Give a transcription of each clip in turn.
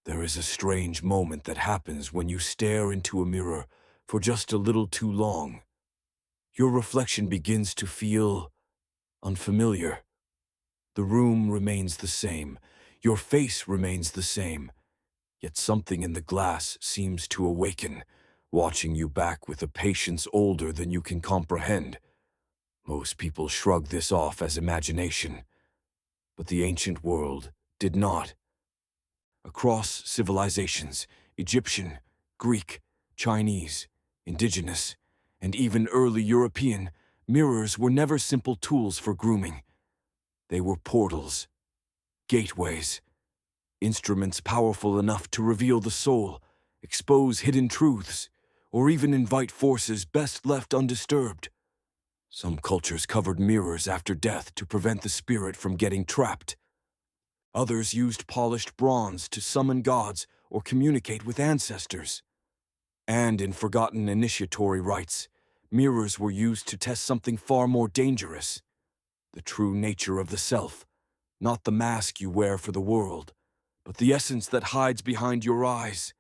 There is a strange moment that happens when you stare into a mirror for just a little too long. Your reflection begins to feel unfamiliar. The room remains the same. Your face remains the same. Yet something in the glass seems to awaken, watching you back with a patience older than you can comprehend. Most people shrug this off as imagination, but the ancient world did not. Across civilizations, Egyptian, Greek, Chinese, indigenous, and even early European, mirrors were never simple tools for grooming. They were portals, gateways, instruments powerful enough to reveal the soul, expose hidden truths, or even invite forces best left undisturbed. Some cultures covered mirrors after death to prevent the spirit from getting trapped. Others used polished bronze to summon gods or communicate with ancestors. And in forgotten initiatory rites, mirrors were used to test something far more dangerous: the true nature of the self, not the mask you wear for the world, but the essence that hides behind your eyes.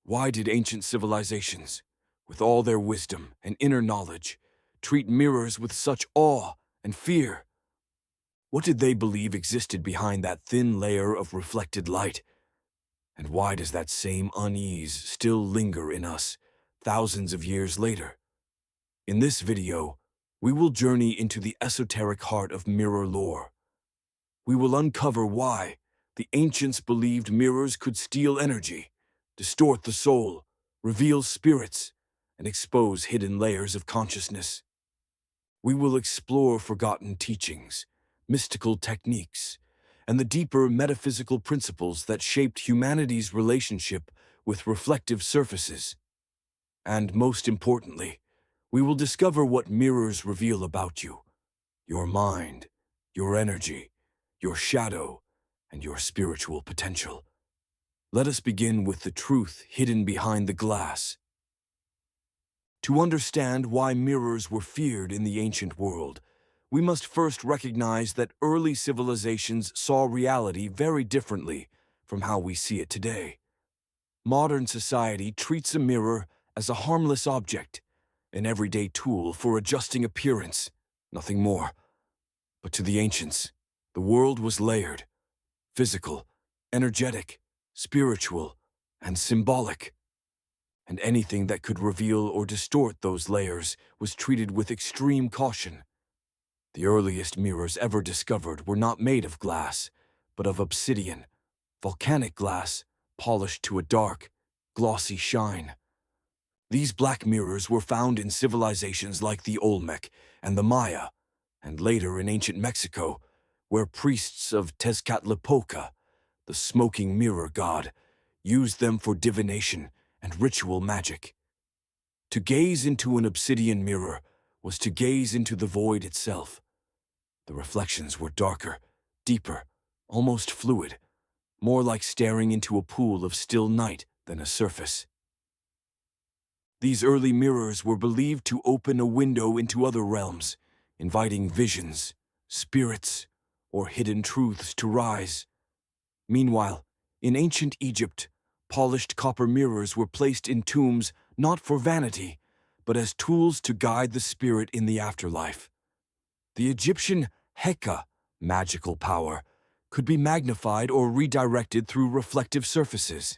Why did ancient civilizations, with all their wisdom and inner knowledge, treat mirrors with such awe and fear? What did they believe existed behind that thin layer of reflected light? And why does that same unease still linger in us thousands of years later? In this video, we will journey into the esoteric heart of mirror lore. We will uncover why the ancients believed mirrors could steal energy, distort the soul, reveal spirits, and expose hidden layers of consciousness. We will explore forgotten teachings, mystical techniques, and the deeper metaphysical principles that shaped humanity's relationship with reflective surfaces. And most importantly, we will discover what mirrors reveal about you, your mind, your energy, your shadow, and your spiritual potential. Let us begin with the truth hidden behind the glass. To understand why mirrors were feared in the ancient world, we must first recognize that early civilizations saw reality very differently from how we see it today. Modern society treats a mirror as a harmless object, an everyday tool for adjusting appearance, nothing more. But to the ancients, the world was layered: physical, energetic, spiritual, and symbolic. And anything that could reveal or distort those layers was treated with extreme caution. The earliest mirrors ever discovered were not made of glass, but of obsidian, volcanic glass, polished to a dark, glossy shine. These black mirrors were found in civilizations like the Olmec and the Maya, and later in ancient Mexico, where priests of Tezcatlipoca, the smoking mirror god, used them for divination and ritual magic. To gaze into an obsidian mirror was to gaze into the void itself. The reflections were darker, deeper, almost fluid, more like staring into a pool of still night than a surface. These early mirrors were believed to open a window into other realms, inviting visions, spirits, or hidden truths to rise. Meanwhile, in ancient Egypt, polished copper mirrors were placed in tombs not for vanity, but as tools to guide the spirit in the afterlife. The Egyptian Heka, magical power, could be magnified or redirected through reflective surfaces.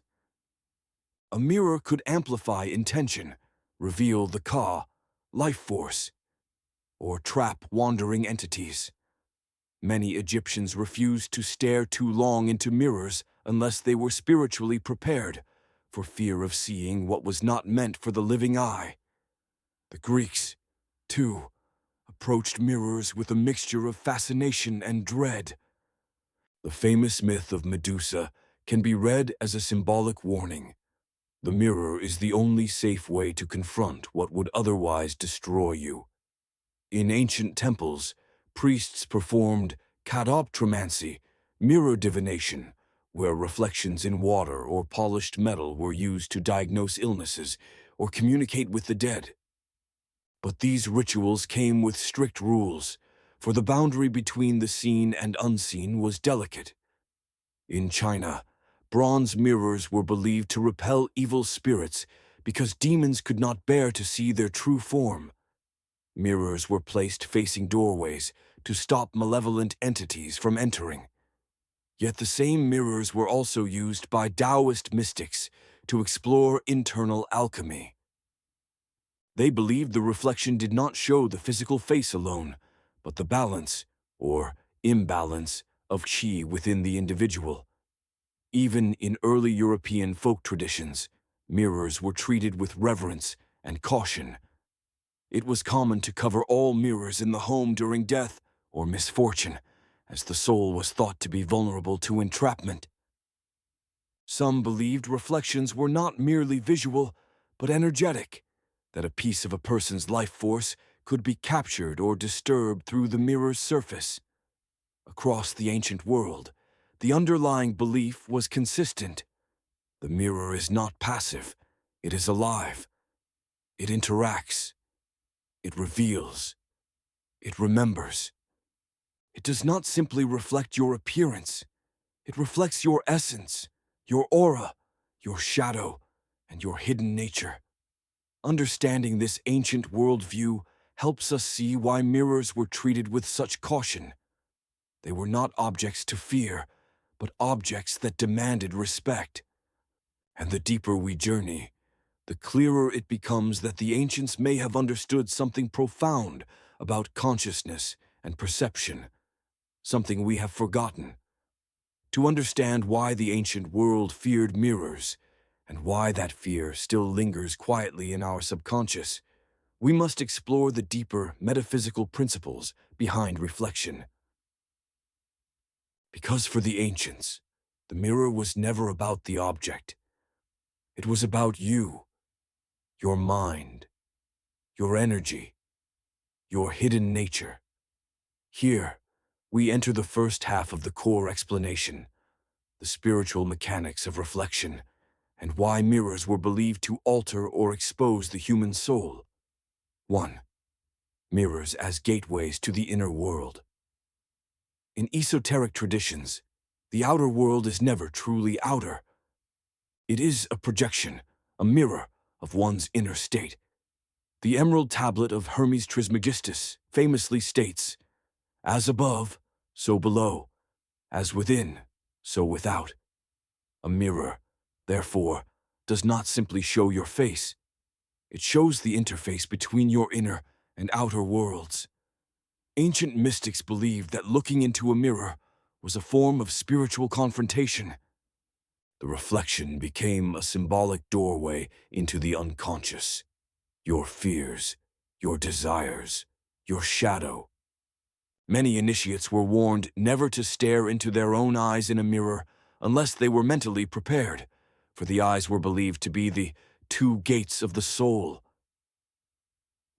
A mirror could amplify intention, reveal the Ka, life force, or trap wandering entities. Many Egyptians refused to stare too long into mirrors unless they were spiritually prepared, for fear of seeing what was not meant for the living eye. The Greeks, too, approached mirrors with a mixture of fascination and dread. The famous myth of Medusa can be read as a symbolic warning. The mirror is the only safe way to confront what would otherwise destroy you. In ancient temples, priests performed cadoptromancy, mirror divination, where reflections in water or polished metal were used to diagnose illnesses or communicate with the dead. But these rituals came with strict rules, for the boundary between the seen and unseen was delicate. In China, Bronze mirrors were believed to repel evil spirits because demons could not bear to see their true form. Mirrors were placed facing doorways to stop malevolent entities from entering. Yet the same mirrors were also used by Taoist mystics to explore internal alchemy. They believed the reflection did not show the physical face alone, but the balance, or imbalance, of qi within the individual. Even in early European folk traditions, mirrors were treated with reverence and caution. It was common to cover all mirrors in the home during death or misfortune, as the soul was thought to be vulnerable to entrapment. Some believed reflections were not merely visual, but energetic, that a piece of a person's life force could be captured or disturbed through the mirror's surface. Across the ancient world, the underlying belief was consistent. The mirror is not passive, it is alive. It interacts. It reveals. It remembers. It does not simply reflect your appearance. It reflects your essence, your aura, your shadow, and your hidden nature. Understanding this ancient worldview helps us see why mirrors were treated with such caution. They were not objects to fear, but objects that demanded respect. And the deeper we journey, the clearer it becomes that the ancients may have understood something profound about consciousness and perception, something we have forgotten. To understand why the ancient world feared mirrors, and why that fear still lingers quietly in our subconscious, we must explore the deeper metaphysical principles behind reflection. Because for the ancients, the mirror was never about the object. It was about you, your mind, your energy, your hidden nature. Here, we enter the first half of the core explanation, the spiritual mechanics of reflection, and why mirrors were believed to alter or expose the human soul. 1. Mirrors as gateways to the inner world. In esoteric traditions, the outer world is never truly outer. It is a projection, a mirror of one's inner state. The Emerald Tablet of Hermes Trismegistus famously states, "As above, so below, as within, so without." A mirror, therefore, does not simply show your face. It shows the interface between your inner and outer worlds. Ancient mystics believed that looking into a mirror was a form of spiritual confrontation. The reflection became a symbolic doorway into the unconscious, your fears, your desires, your shadow. Many initiates were warned never to stare into their own eyes in a mirror unless they were mentally prepared, for the eyes were believed to be the two gates of the soul.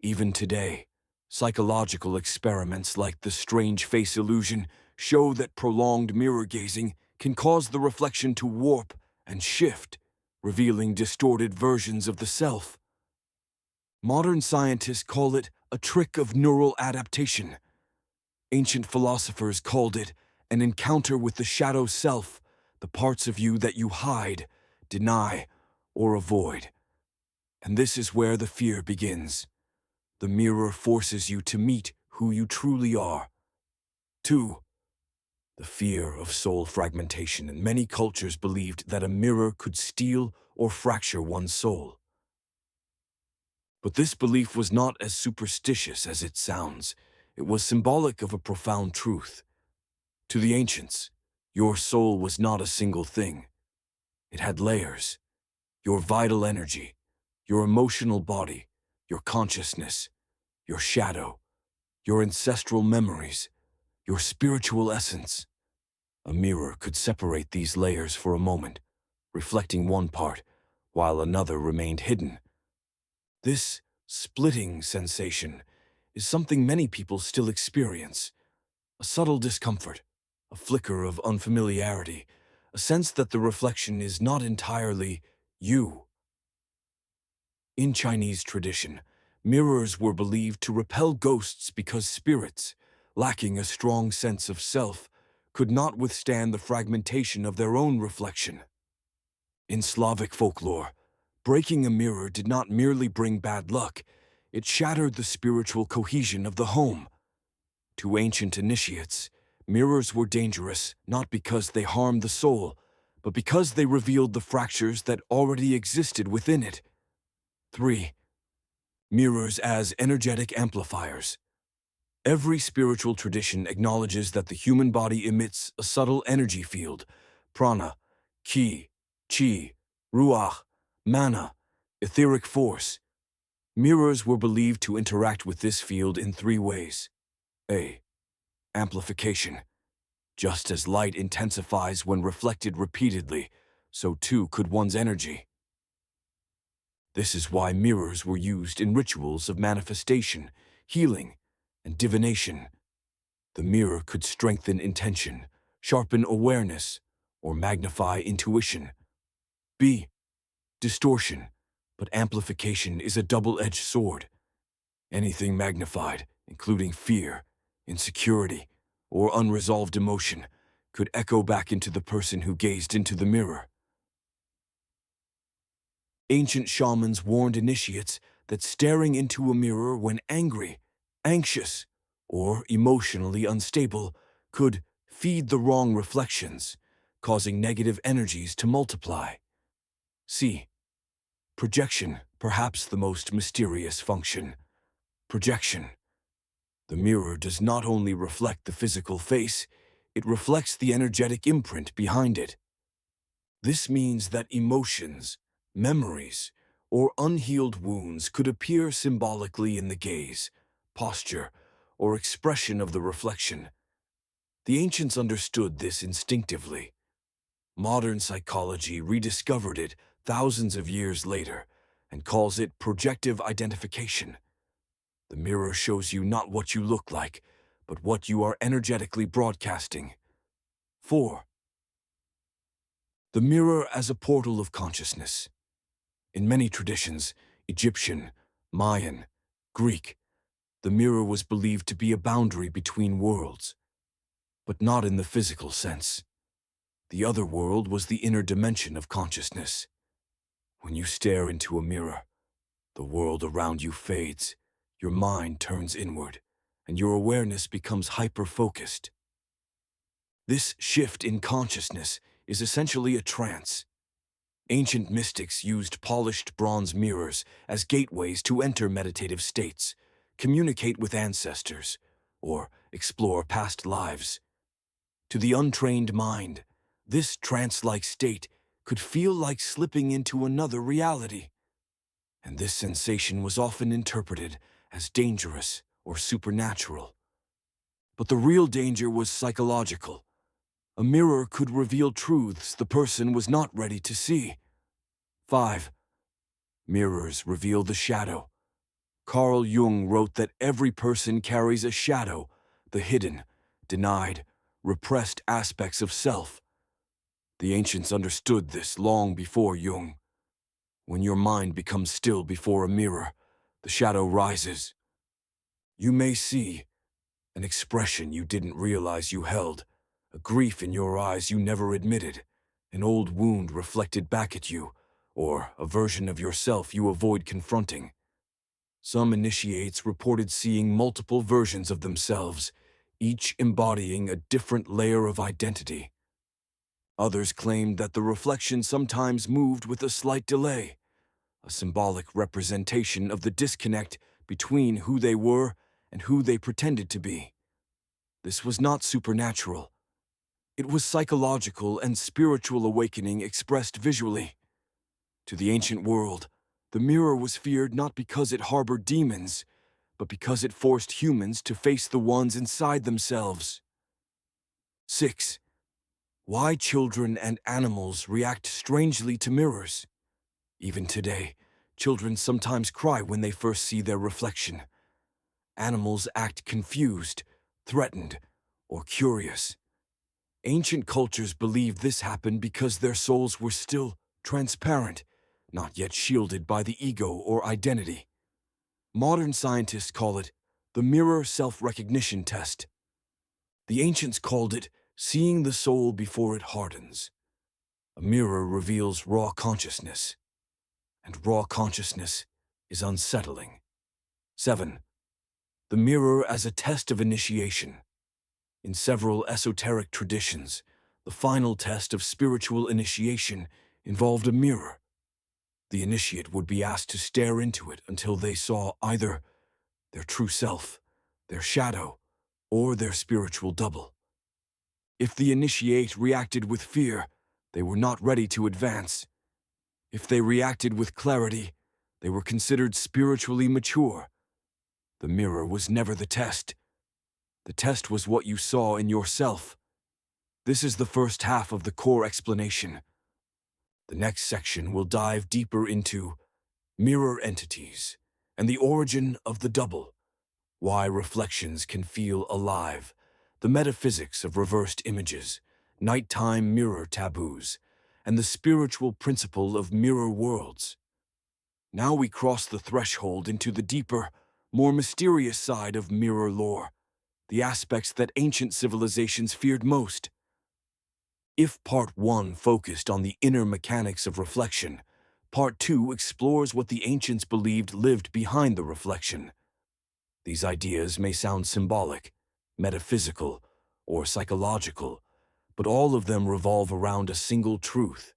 Even today, psychological experiments like the strange face illusion show that prolonged mirror gazing can cause the reflection to warp and shift, revealing distorted versions of the self. Modern scientists call it a trick of neural adaptation. Ancient philosophers called it an encounter with the shadow self, the parts of you that you hide, deny, or avoid. And this is where the fear begins. The mirror forces you to meet who you truly are. 2. The fear of soul fragmentation. In many cultures believed that a mirror could steal or fracture one's soul. But this belief was not as superstitious as it sounds. It was symbolic of a profound truth. To the ancients, your soul was not a single thing. It had layers. Your vital energy, your emotional body, your consciousness, your shadow, your ancestral memories, your spiritual essence. A mirror could separate these layers for a moment, reflecting one part, while another remained hidden. This splitting sensation is something many people still experience. A subtle discomfort, a flicker of unfamiliarity, a sense that the reflection is not entirely you. In Chinese tradition, mirrors were believed to repel ghosts because spirits, lacking a strong sense of self, could not withstand the fragmentation of their own reflection. In Slavic folklore, breaking a mirror did not merely bring bad luck, it shattered the spiritual cohesion of the home. To ancient initiates, mirrors were dangerous not because they harmed the soul, but because they revealed the fractures that already existed within it. 3. Mirrors as energetic amplifiers. Every spiritual tradition acknowledges that the human body emits a subtle energy field, prana, ki, chi, ruach, mana, etheric force. Mirrors were believed to interact with this field in 3 ways. A. Amplification. Just as light intensifies when reflected repeatedly, so too could one's energy. This is why mirrors were used in rituals of manifestation, healing, and divination. The mirror could strengthen intention, sharpen awareness, or magnify intuition. B. Distortion. But amplification is a double-edged sword. Anything magnified, including fear, insecurity, or unresolved emotion, could echo back into the person who gazed into the mirror. Ancient shamans warned initiates that staring into a mirror when angry, anxious, or emotionally unstable could feed the wrong reflections, causing negative energies to multiply. C. Projection, perhaps the most mysterious function. Projection. The mirror does not only reflect the physical face, it reflects the energetic imprint behind it. This means that emotions, memories, or unhealed wounds could appear symbolically in the gaze, posture, or expression of the reflection. The ancients understood this instinctively. Modern psychology rediscovered it thousands of years later and calls it projective identification. The mirror shows you not what you look like, but what you are energetically broadcasting. 4. The mirror as a portal of consciousness. In many traditions, Egyptian, Mayan, Greek, the mirror was believed to be a boundary between worlds, but not in the physical sense. The other world was the inner dimension of consciousness. When you stare into a mirror, the world around you fades, your mind turns inward, and your awareness becomes hyper-focused. This shift in consciousness is essentially a trance. Ancient mystics used polished bronze mirrors as gateways to enter meditative states, communicate with ancestors, or explore past lives. To the untrained mind, this trance-like state could feel like slipping into another reality, and this sensation was often interpreted as dangerous or supernatural. But the real danger was psychological. A mirror could reveal truths the person was not ready to see. 5. Mirrors reveal the shadow. Carl Jung wrote that every person carries a shadow, the hidden, denied, repressed aspects of self. The ancients understood this long before Jung. When your mind becomes still before a mirror, the shadow rises. You may see an expression you didn't realize you held, a grief in your eyes you never admitted, an old wound reflected back at you, or a version of yourself you avoid confronting. Some initiates reported seeing multiple versions of themselves, each embodying a different layer of identity. Others claimed that the reflection sometimes moved with a slight delay, a symbolic representation of the disconnect between who they were and who they pretended to be. This was not supernatural. It was psychological and spiritual awakening expressed visually. To the ancient world, the mirror was feared not because it harbored demons, but because it forced humans to face the ones inside themselves. 6. Why children and animals react strangely to mirrors. Even today, children sometimes cry when they first see their reflection. Animals act confused, threatened, or curious. Ancient cultures believed this happened because their souls were still transparent, not yet shielded by the ego or identity. Modern scientists call it the mirror self-recognition test. The ancients called it seeing the soul before it hardens. A mirror reveals raw consciousness, and raw consciousness is unsettling. 7. The mirror as a test of initiation. In several esoteric traditions, the final test of spiritual initiation involved a mirror. The initiate would be asked to stare into it until they saw either their true self, their shadow, or their spiritual double. If the initiate reacted with fear, they were not ready to advance. If they reacted with clarity, they were considered spiritually mature. The mirror was never the test. The test was what you saw in yourself. This is the first half of the core explanation. The next section will dive deeper into mirror entities and the origin of the double, why reflections can feel alive, the metaphysics of reversed images, nighttime mirror taboos, and the spiritual principle of mirror worlds. Now we cross the threshold into the deeper, more mysterious side of mirror lore, the aspects that ancient civilizations feared most. If Part 1 focused on the inner mechanics of reflection, Part 2 explores what the ancients believed lived behind the reflection. These ideas may sound symbolic, metaphysical, or psychological, but all of them revolve around a single truth.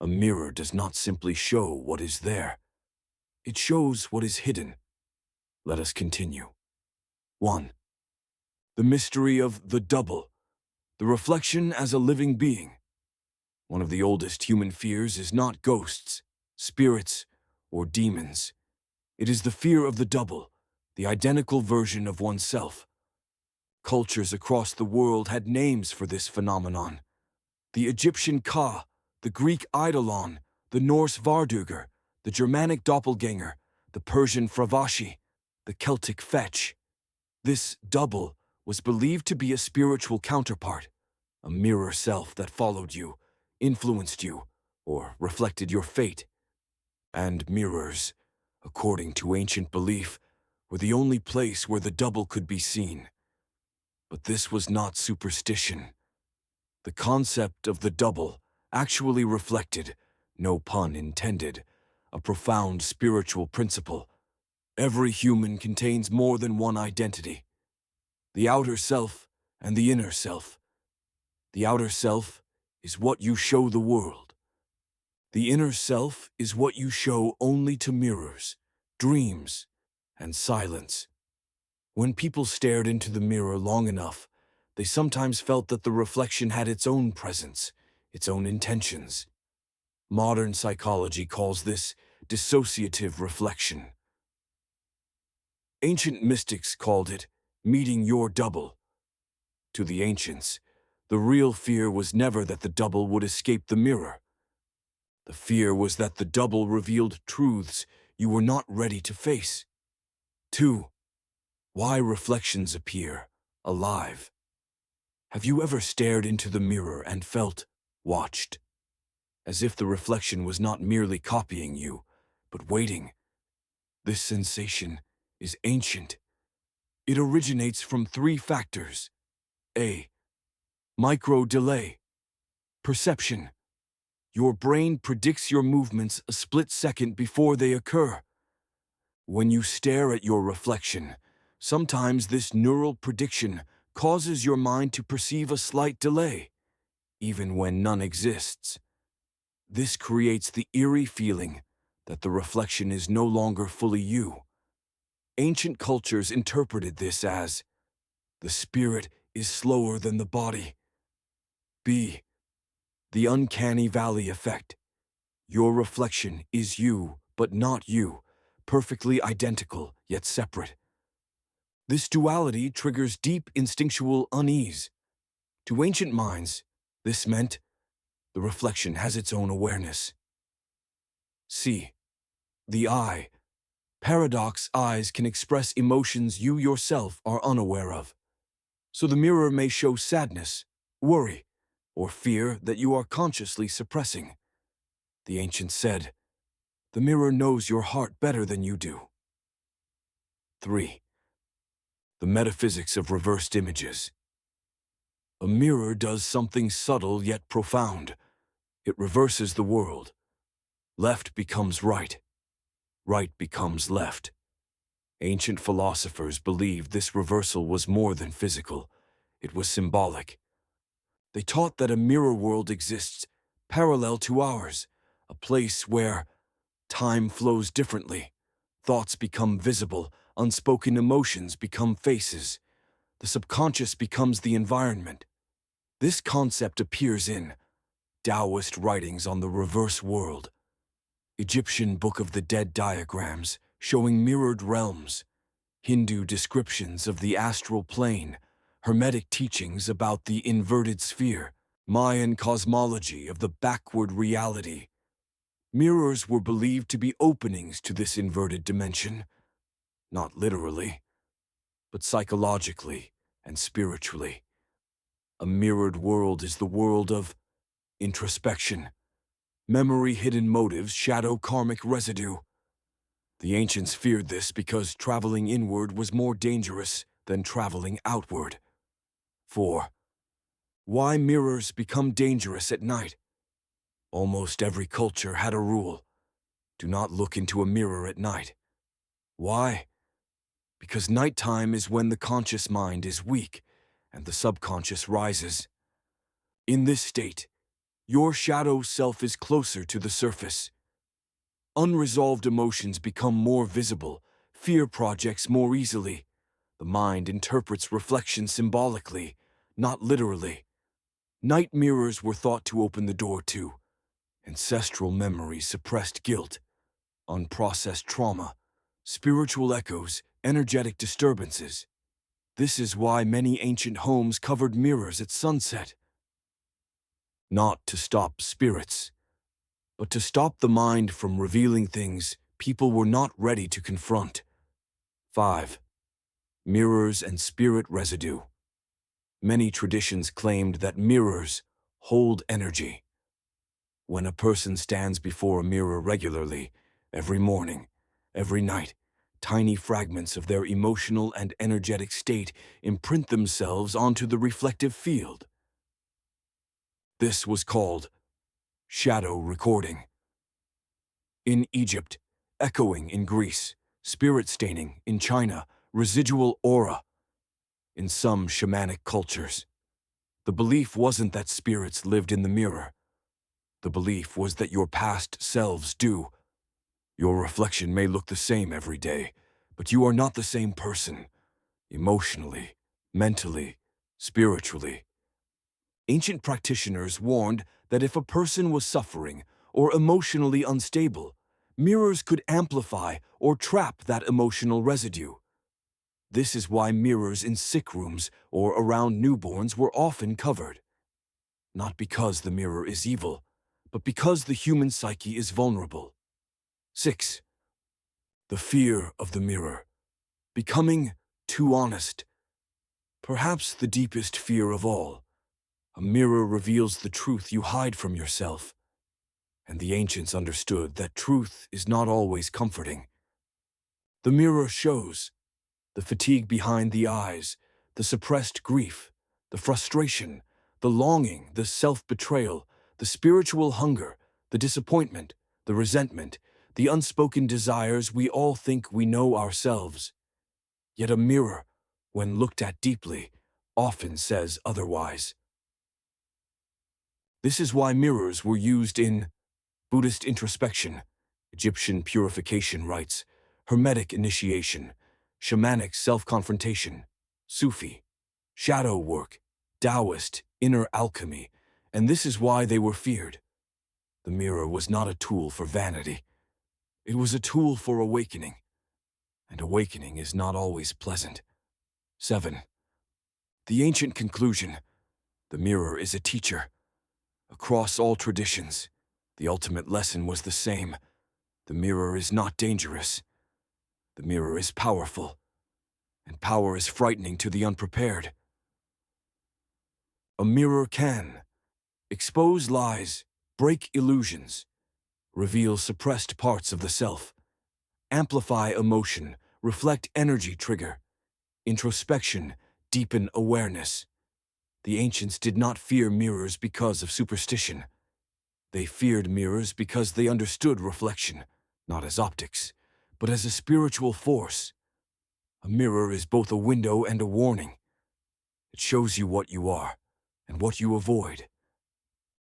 A mirror does not simply show what is there. It shows what is hidden. Let us continue. 1. The mystery of the double, the reflection as a living being. One of the oldest human fears is not ghosts, spirits, or demons. It is the fear of the double, the identical version of oneself. Cultures across the world had names for this phenomenon. The Egyptian Ka, the Greek Eidolon, the Norse Varduger, the Germanic doppelganger, the Persian Fravashi, the Celtic Fetch. This double was believed to be a spiritual counterpart, a mirror self that followed you, influenced you, or reflected your fate. And mirrors, according to ancient belief, were the only place where the double could be seen. But this was not superstition. The concept of the double actually reflected, no pun intended, a profound spiritual principle. Every human contains more than one identity, the outer self and the inner self. The outer self is what you show the world. The inner self is what you show only to mirrors, dreams, and silence. When people stared into the mirror long enough, they sometimes felt that the reflection had its own presence, its own intentions. Modern psychology calls this dissociative reflection. Ancient mystics called it meeting your double. To the ancients, the real fear was never that the double would escape the mirror. The fear was that the double revealed truths you were not ready to face. 2. Why reflections appear alive. Have you ever stared into the mirror and felt watched? As if the reflection was not merely copying you, but waiting. This sensation is ancient. It originates from 3 factors. A. Micro-delay. Perception. Your brain predicts your movements a split second before they occur. When you stare at your reflection, sometimes this neural prediction causes your mind to perceive a slight delay, even when none exists. This creates the eerie feeling that the reflection is no longer fully you. Ancient cultures interpreted this as, the spirit is slower than the body. B. The uncanny valley effect. Your reflection is you, but not you, perfectly identical, yet separate. This duality triggers deep instinctual unease. To ancient minds, this meant the reflection has its own awareness. C. The eye. Paradox eyes can express emotions you yourself are unaware of. So the mirror may show sadness, worry, or fear that you are consciously suppressing. The ancients said, the mirror knows your heart better than you do. 3. The metaphysics of reversed images. A mirror does something subtle yet profound. It reverses the world. Left becomes right. Right becomes left. Ancient philosophers believed this reversal was more than physical. It was symbolic. They taught that a mirror world exists, parallel to ours, a place where time flows differently. Thoughts become visible, unspoken emotions become faces. The subconscious becomes the environment. This concept appears in Taoist writings on the reverse world, Egyptian Book of the Dead diagrams showing mirrored realms, Hindu descriptions of the astral plane, Hermetic teachings about the inverted sphere, Mayan cosmology of the backward reality. Mirrors were believed to be openings to this inverted dimension, not literally, but psychologically and spiritually. A mirrored world is the world of introspection, memory, hidden motives, shadow, karmic residue. The ancients feared this because traveling inward was more dangerous than traveling outward. 4. Why mirrors become dangerous at night? Almost every culture had a rule. Do not look into a mirror at night. Why? Because nighttime is when the conscious mind is weak and the subconscious rises. In this state, your shadow self is closer to the surface. Unresolved emotions become more visible, fear projects more easily. The mind interprets reflection symbolically, not literally. Night mirrors were thought to open the door to ancestral memories, suppressed guilt, unprocessed trauma, spiritual echoes, energetic disturbances. This is why many ancient homes covered mirrors at sunset. Not to stop spirits, but to stop the mind from revealing things people were not ready to confront. 5. Mirrors and spirit residue. Many traditions claimed that mirrors hold energy. When a person stands before a mirror regularly, every morning, every night, tiny fragments of their emotional and energetic state imprint themselves onto the reflective field. This was called shadow recording. In Egypt, echoing in Greece, spirit staining in China, residual aura. In some shamanic cultures, the belief wasn't that spirits lived in the mirror. The belief was that your past selves do. Your reflection may look the same every day, but you are not the same person, emotionally, mentally, spiritually. Ancient practitioners warned that if a person was suffering or emotionally unstable, mirrors could amplify or trap that emotional residue. This is why mirrors in sick rooms or around newborns were often covered. Not because the mirror is evil, but because the human psyche is vulnerable. 6. The fear of the mirror. Becoming too honest. Perhaps the deepest fear of all. A mirror reveals the truth you hide from yourself. And the ancients understood that truth is not always comforting. The mirror shows the fatigue behind the eyes, the suppressed grief, the frustration, the longing, the self-betrayal, the spiritual hunger, the disappointment, the resentment, the unspoken desires we all think we know ourselves. Yet a mirror, when looked at deeply, often says otherwise. This is why mirrors were used in Buddhist introspection, Egyptian purification rites, Hermetic initiation, shamanic self-confrontation, Sufi, shadow work, Taoist, inner alchemy, and this is why they were feared. The mirror was not a tool for vanity. It was a tool for awakening, and awakening is not always pleasant. 7. The ancient conclusion. The mirror is a teacher. Across all traditions, the ultimate lesson was the same. The mirror is not dangerous. The mirror is powerful, and power is frightening to the unprepared. A mirror can expose lies, break illusions, reveal suppressed parts of the self, amplify emotion, reflect energy trigger, introspection, deepen awareness. The ancients did not fear mirrors because of superstition. They feared mirrors because they understood reflection, not as optics, but as a spiritual force. A mirror is both a window and a warning. It shows you what you are and what you avoid.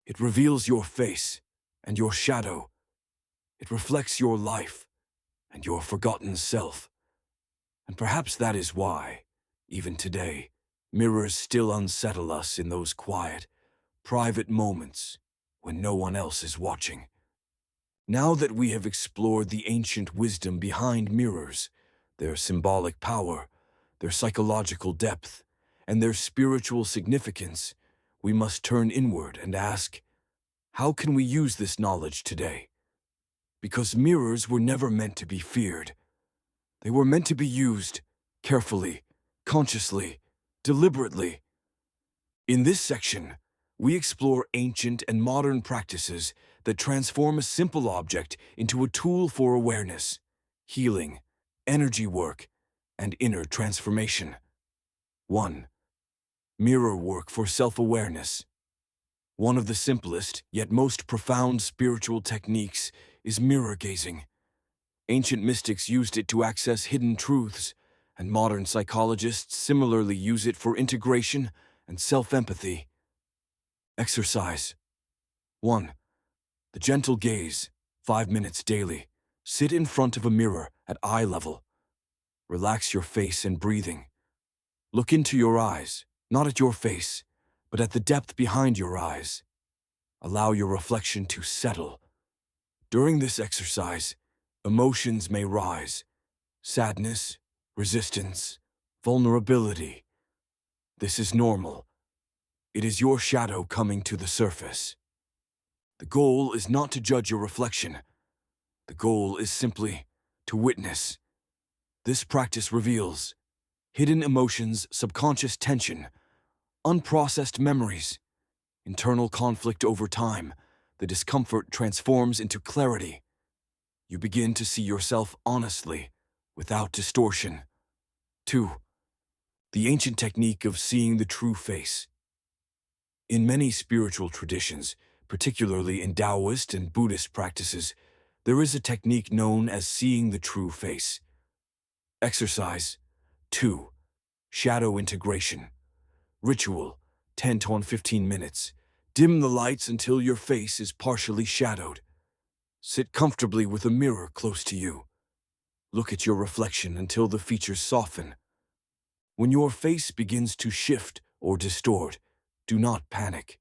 It reveals your face and your shadow. It reflects your life and your forgotten self. And perhaps that is why, even today, mirrors still unsettle us in those quiet, private moments when no one else is watching. Now that we have explored the ancient wisdom behind mirrors, their symbolic power, their psychological depth, and their spiritual significance, we must turn inward and ask, how can we use this knowledge today? Because mirrors were never meant to be feared. They were meant to be used carefully, consciously, deliberately. In this section, we explore ancient and modern practices that transform a simple object into a tool for awareness, healing, energy work, and inner transformation. 1. Mirror work for self-awareness. One of the simplest, yet most profound spiritual techniques is mirror gazing. Ancient mystics used it to access hidden truths, and modern psychologists similarly use it for integration and self-empathy. Exercise. 1. The gentle gaze, 5 minutes daily. Sit in front of a mirror at eye level. Relax your face and breathing. Look into your eyes, not at your face, but at the depth behind your eyes. Allow your reflection to settle. During this exercise, emotions may rise: sadness, resistance, vulnerability. This is normal. It is your shadow coming to the surface. The goal is not to judge your reflection. The goal is simply to witness. This practice reveals hidden emotions, subconscious tension, unprocessed memories, internal conflict. Over time. The discomfort transforms into clarity. You begin to see yourself honestly, without distortion. 2. The ancient technique of seeing the true face. In many spiritual traditions, particularly in Taoist and Buddhist practices, there is a technique known as seeing the true face. Exercise. 2. Shadow integration. Ritual. 10 to 15 minutes. Dim the lights until your face is partially shadowed. Sit comfortably with a mirror close to you. Look at your reflection until the features soften. When your face begins to shift or distort, do not panic.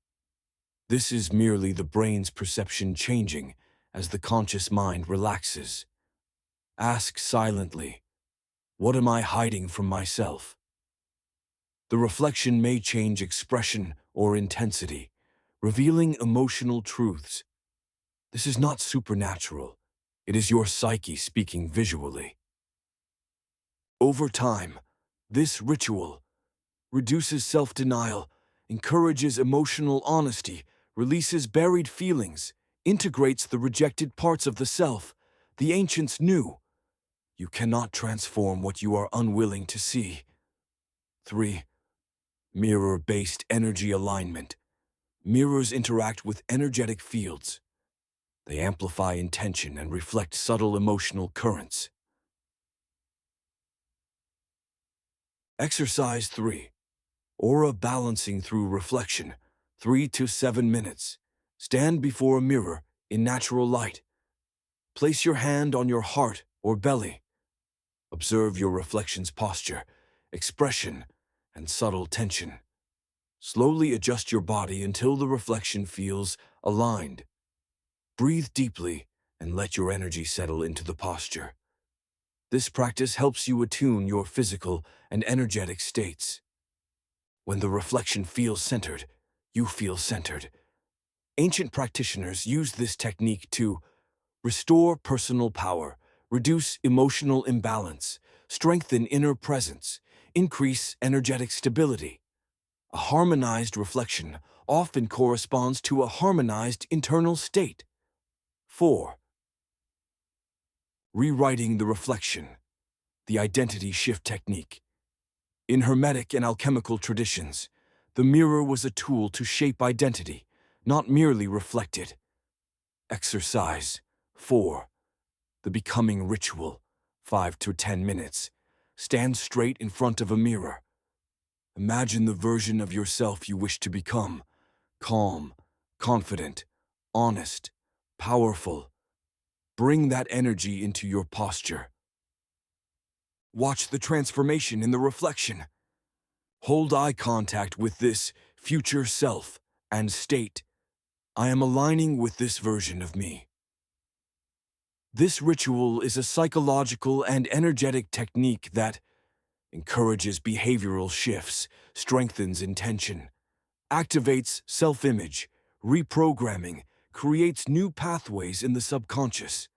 This is merely the brain's perception changing as the conscious mind relaxes. Ask silently, what am I hiding from myself? The reflection may change expression or intensity, revealing emotional truths. This is not supernatural. It is your psyche speaking visually. Over time, this ritual reduces self-denial, encourages emotional honesty, releases buried feelings, integrates the rejected parts of the self. The ancients knew you cannot transform what you are unwilling to see. 3. Mirror-based energy alignment. Mirrors interact with energetic fields. They amplify intention and reflect subtle emotional currents. Exercise 3. Aura balancing through reflection. 3 to 7 minutes. Stand before a mirror in natural light. Place your hand on your heart or belly. Observe your reflection's posture, expression, and subtle tension. Slowly adjust your body until the reflection feels aligned. Breathe deeply and let your energy settle into the posture. This practice helps you attune your physical and energetic states. When the reflection feels centered, you feel centered. Ancient practitioners used this technique to restore personal power, reduce emotional imbalance, strengthen inner presence, increase energetic stability. A harmonized reflection often corresponds to a harmonized internal state. 4. Rewriting the reflection. The identity shift technique. In Hermetic and alchemical traditions, the mirror was a tool to shape identity, not merely reflect it. Exercise 4. The becoming ritual, 5 to 10 minutes. Stand straight in front of a mirror. Imagine the version of yourself you wish to become. Calm, confident, honest, powerful. Bring that energy into your posture. Watch the transformation in the reflection. Hold eye contact with this future self and state, I am aligning with this version of me. This ritual is a psychological and energetic technique that encourages behavioral shifts, strengthens intention, activates self-image, reprogramming, creates new pathways in the subconscious.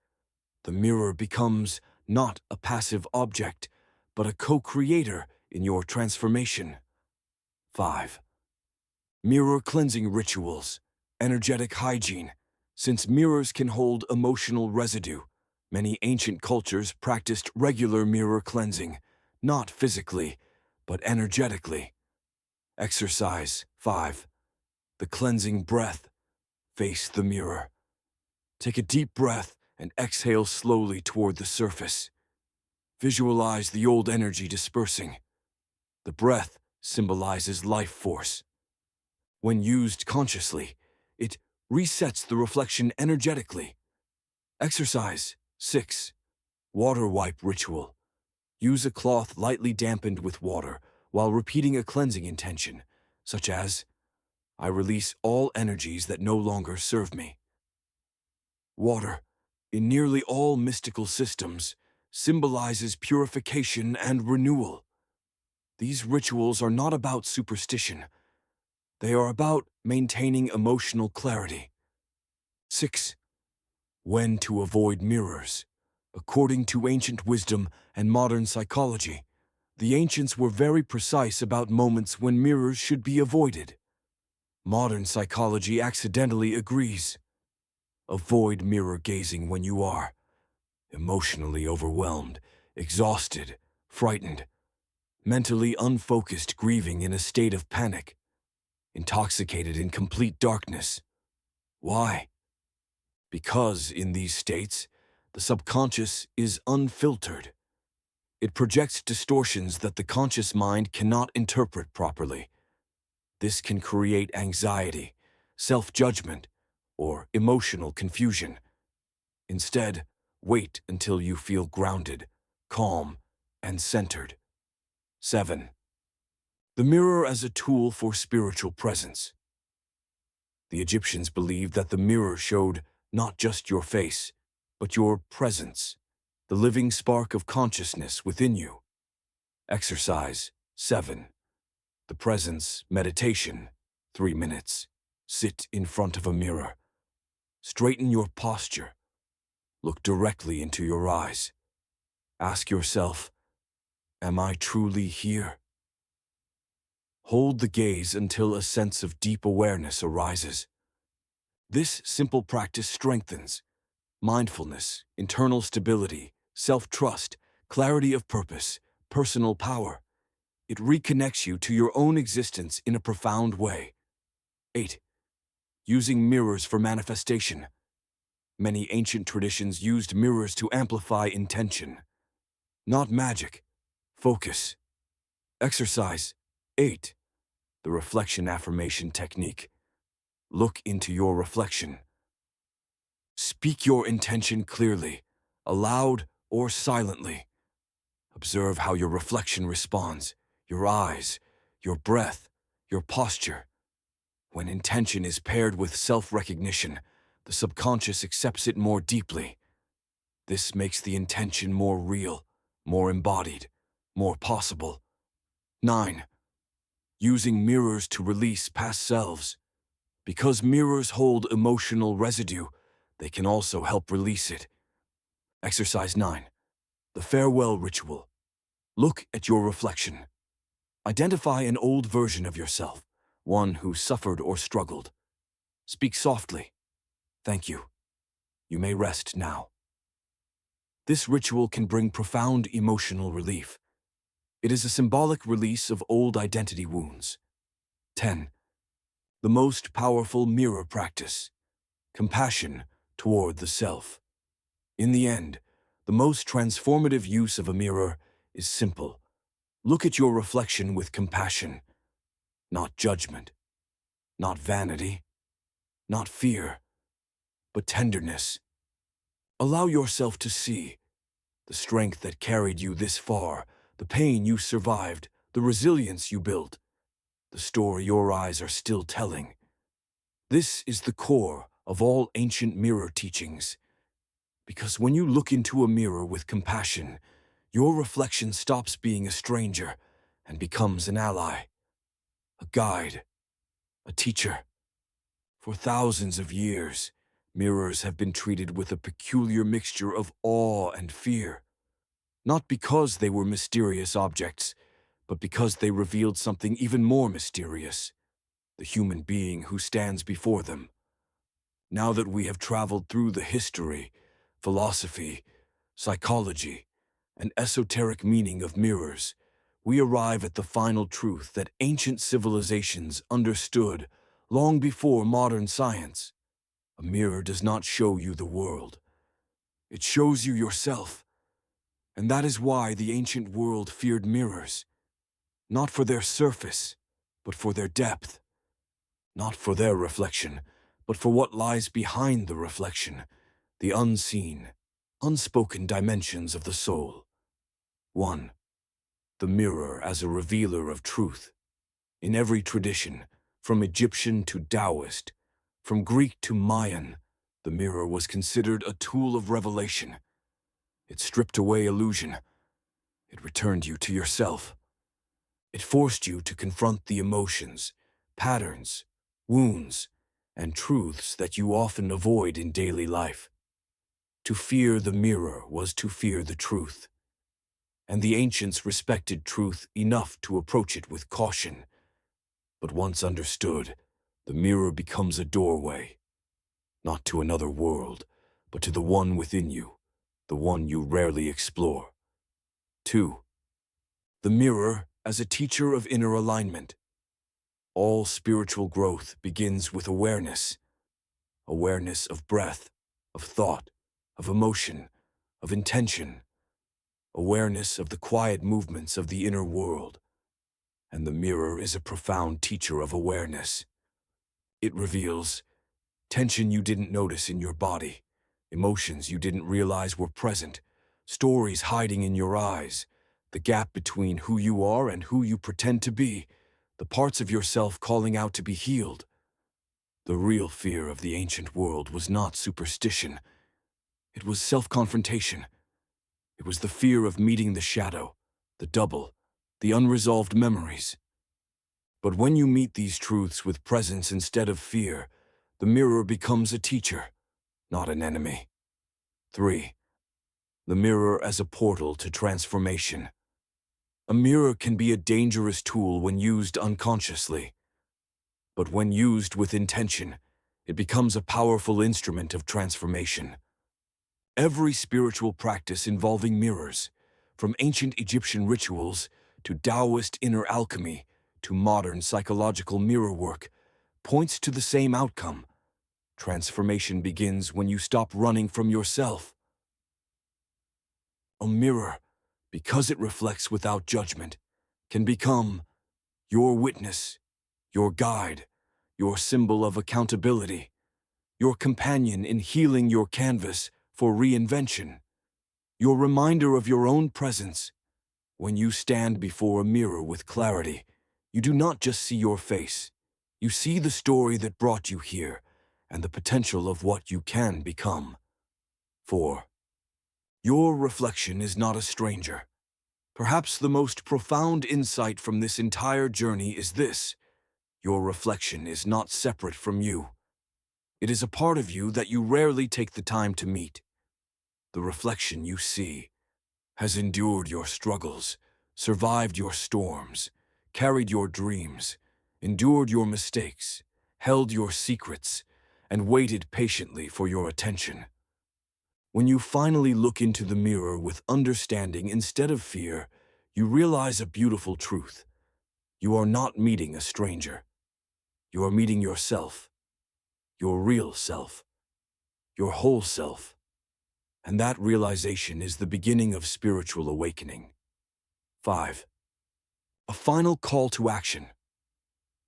The mirror becomes not a passive object, but a co-creator in your transformation. 5. Mirror cleansing rituals, energetic hygiene. Since mirrors can hold emotional residue, many ancient cultures practiced regular mirror cleansing, not physically, but energetically. Exercise 5. The cleansing breath. Face the mirror. Take a deep breath and exhale slowly toward the surface. Visualize the old energy dispersing. The breath symbolizes life force. When used consciously, it resets the reflection energetically. Exercise 6. Water wipe ritual. Use a cloth lightly dampened with water while repeating a cleansing intention, such as, I release all energies that no longer serve me. Water, in nearly all mystical systems, symbolizes purification and renewal. These rituals are not about superstition. They are about maintaining emotional clarity. 6. When to avoid mirrors. According to ancient wisdom and modern psychology, the ancients were very precise about moments when mirrors should be avoided. Modern psychology accidentally agrees. Avoid mirror gazing when you are emotionally overwhelmed, exhausted, frightened, mentally unfocused, grieving in a state of panic, intoxicated in complete darkness. Why? Because in these states, the subconscious is unfiltered. It projects distortions that the conscious mind cannot interpret properly. This can create anxiety, self-judgment, or emotional confusion. Instead, wait until you feel grounded, calm, and centered. 7. The mirror as a tool for spiritual presence. The Egyptians believed that the mirror showed not just your face, but your presence, the living spark of consciousness within you. Exercise 7. The presence meditation, 3 minutes. Sit in front of a mirror. Straighten your posture. Look directly into your eyes. Ask yourself, am I truly here? Hold the gaze until a sense of deep awareness arises. This simple practice strengthens mindfulness, internal stability, self-trust, clarity of purpose, personal power. It reconnects you to your own existence in a profound way. 8. Using mirrors for manifestation. Many ancient traditions used mirrors to amplify intention. Not magic. Focus. Exercise 8. The reflection affirmation technique. Look into your reflection. Speak your intention clearly, aloud or silently. Observe how your reflection responds, your eyes, your breath, your posture. When intention is paired with self-recognition, the subconscious accepts it more deeply. This makes the intention more real, more embodied, more possible. 9. Using mirrors to release past selves. Because mirrors hold emotional residue, they can also help release it. Exercise 9. The farewell ritual. Look at your reflection. Identify an old version of yourself, one who suffered or struggled. Speak softly. Thank you. You may rest now. This ritual can bring profound emotional relief. It is a symbolic release of old identity wounds. 10. The most powerful mirror practice. Compassion, toward the self. In the end, the most transformative use of a mirror is simple. Look at your reflection with compassion, not judgment, not vanity, not fear, but tenderness. Allow yourself to see the strength that carried you this far, the pain you survived, the resilience you built, the story your eyes are still telling. This is the core of all ancient mirror teachings, because when you look into a mirror with compassion, your reflection stops being a stranger and becomes an ally, a guide, a teacher. For thousands of years, mirrors have been treated with a peculiar mixture of awe and fear, not because they were mysterious objects, but because they revealed something even more mysterious, the human being who stands before them. Now that we have traveled through the history, philosophy, psychology, and esoteric meaning of mirrors, we arrive at the final truth that ancient civilizations understood long before modern science. A mirror does not show you the world. It shows you yourself. And that is why the ancient world feared mirrors, not for their surface, but for their depth. Not for their reflection, but for what lies behind the reflection, the unseen, unspoken dimensions of the soul. 1. The mirror as a revealer of truth. In every tradition, from Egyptian to Taoist, from Greek to Mayan, the mirror was considered a tool of revelation. It stripped away illusion. It returned you to yourself. It forced you to confront the emotions, patterns, wounds, and truths that you often avoid in daily life. To fear the mirror was to fear the truth. And the ancients respected truth enough to approach it with caution. But once understood, the mirror becomes a doorway, not to another world, but to the one within you, the one you rarely explore. 2. The mirror as a teacher of inner alignment. All spiritual growth begins with awareness. Awareness of breath, of thought, of emotion, of intention. Awareness of the quiet movements of the inner world. And the mirror is a profound teacher of awareness. It reveals tension you didn't notice in your body, emotions you didn't realize were present, stories hiding in your eyes, the gap between who you are and who you pretend to be, the parts of yourself calling out to be healed. The real fear of the ancient world was not superstition. It was self-confrontation. It was the fear of meeting the shadow, the double, the unresolved memories. But when you meet these truths with presence instead of fear, the mirror becomes a teacher, not an enemy. 3. The mirror as a portal to transformation. A mirror can be a dangerous tool when used unconsciously. But when used with intention, it becomes a powerful instrument of transformation. Every spiritual practice involving mirrors, from ancient Egyptian rituals to Taoist inner alchemy to modern psychological mirror work, points to the same outcome. Transformation begins when you stop running from yourself. A mirror, because it reflects without judgment, can become your witness, your guide, your symbol of accountability, your companion in healing your canvas for reinvention, your reminder of your own presence. When you stand before a mirror with clarity, you do not just see your face. You see the story that brought you here and the potential of what you can become. 4. Your reflection is not a stranger. Perhaps the most profound insight from this entire journey is this: your reflection is not separate from you. It is a part of you that you rarely take the time to meet. The reflection you see has endured your struggles, survived your storms, carried your dreams, endured your mistakes, held your secrets, and waited patiently for your attention. When you finally look into the mirror with understanding instead of fear, you realize a beautiful truth. You are not meeting a stranger. You are meeting yourself, your real self. your whole self. And that realization is the beginning of spiritual awakening. 5. A final call to action.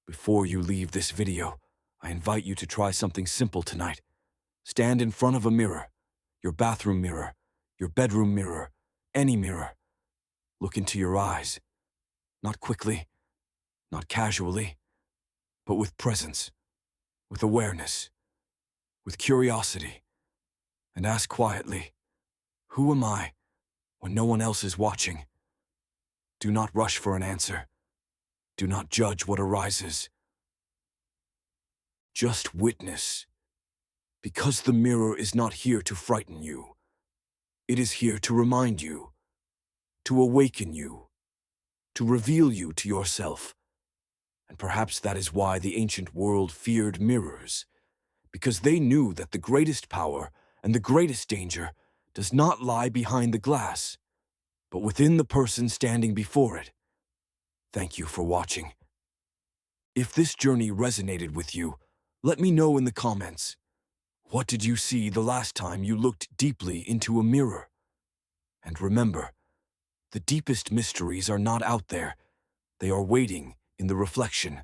Before you leave this video, I invite you to try something simple tonight. Stand in front of a mirror, your bathroom mirror, your bedroom mirror, any mirror. Look into your eyes, not quickly, not casually, but with presence, with awareness, with curiosity, and ask quietly, who am I when no one else is watching? Do not rush for an answer. Do not judge what arises. Just witness, because the mirror is not here to frighten you. It is here to remind you, to awaken you, to reveal you to yourself. And perhaps that is why the ancient world feared mirrors, because they knew that the greatest power and the greatest danger does not lie behind the glass, but within the person standing before it. Thank you for watching. If this journey resonated with you, let me know in the comments. What did you see the last time you looked deeply into a mirror? And remember, the deepest mysteries are not out there. They are waiting in the reflection